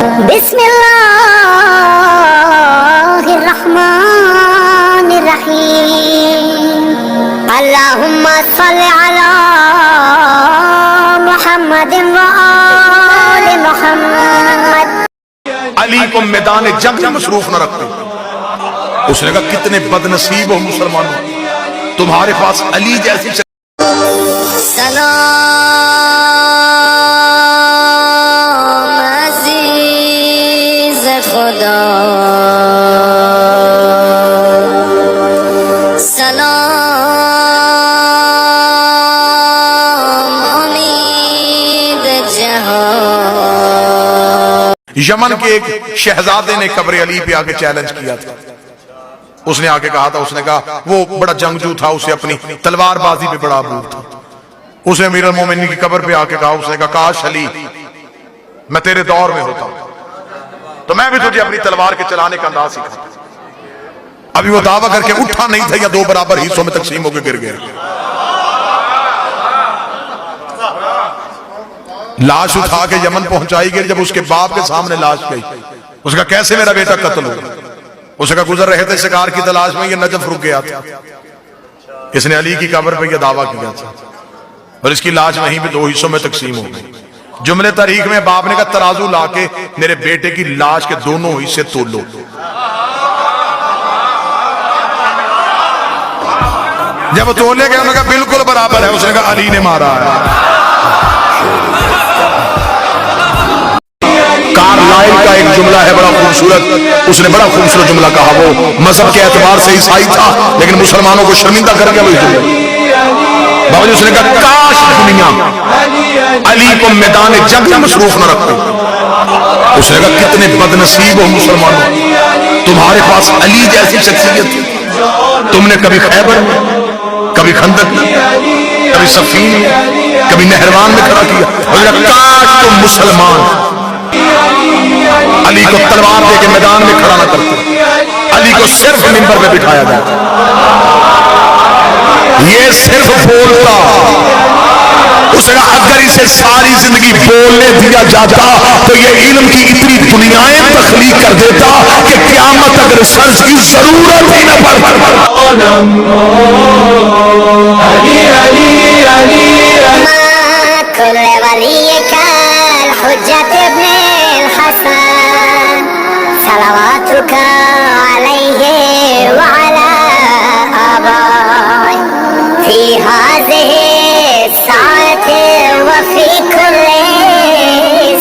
بسم اللہ الرحمن الرحیم اللہم صل علی محمد وآل محمد۔ علی کو میدان جنگ میں مصروف نہ رکھتے۔ اس نے کہا کتنے بد نصیب ہو مسلمانوں، تمہارے پاس علی جیسی سلام عزیز خدا، سلام امید جہاں۔ یمن کے ایک شہزادے نے قبر علی پہ آ کے چیلنج کیا تھا۔ اس نے آ کے کہا تھا، اس نے کہا وہ بڑا جنگجو تھا، اسے اپنی تلوار بازی پہ بڑا عبور تھا۔ اس نے امیر المومنین کی قبر پہ آ کے کہا، اس نے کہا کاش علی میں تیرے دور میں ہوتا تو میں بھی تجھے اپنی تلوار کے چلانے کا انداز سکھاتا۔ ابھی وہ دعویٰ کر کے اٹھا نہیں تھا یا دو برابر حصوں میں تقسیم ہو کے گر گیا۔ لاش اٹھا کے یمن پہنچائی گئی۔ جب اس کے باپ کے سامنے لاش گئی، اس کا کیسے میرا بیٹا قتل ہوا؟ اس کا گزر رہے تھے شکار کی تلاش میں، یہ نجف رک گیا تھا۔ اس نے علی کی قبر پہ یہ دعویٰ کیا تھا اور اس کی لاش وہیں پہ دو حصوں میں تقسیم ہو گئی۔ جملے تاریخ میں باپ نے کہا ترازو لا کے میرے بیٹے کی لاش کے دونوں حصے تولو۔ جب وہ تولے گئے، انہوں نے کہا بالکل برابر ہے۔ اس نے کہا علی نے مارا ہے۔ کارلائل کا ایک جملہ ہے بڑا خوبصورت، اس نے بڑا خوبصورت جملہ کہا۔ وہ مذہب کے اعتبار سے عیسائی تھا لیکن مسلمانوں کو شرمندہ کر کے وہ جملہ بابا جی، اس نے کہا کاش دنیا علی کو میدان جنگ میں مصروف نہ رکھتے۔ اس نے کہا کتنے بد نصیب ہو مسلمانوں، تمہارے پاس علی جیسی شخصیت ہے۔ تم نے کبھی خیبر میں، کبھی خندق میں، کبھی صفین میں، کبھی نہروان میں کھڑا کیا۔ اور کاش تم مسلمان علی کو تلوار دے کے میدان میں کھڑا نہ کرتے، علی کو صرف منبر پہ بٹھایا جاتا۔ یہ صرف بولتا، اس نے اگر اسے ساری زندگی بولنے دیا جاتا تو یہ علم کی اتنی دنیایں تخلیق کر دیتا کہ قیامت تک ریسرچ کی ضرورت ہی نہ پڑتی۔ كل وليك الحجة ابن الحسن صلواتك عليه وعلى آبائه في هذه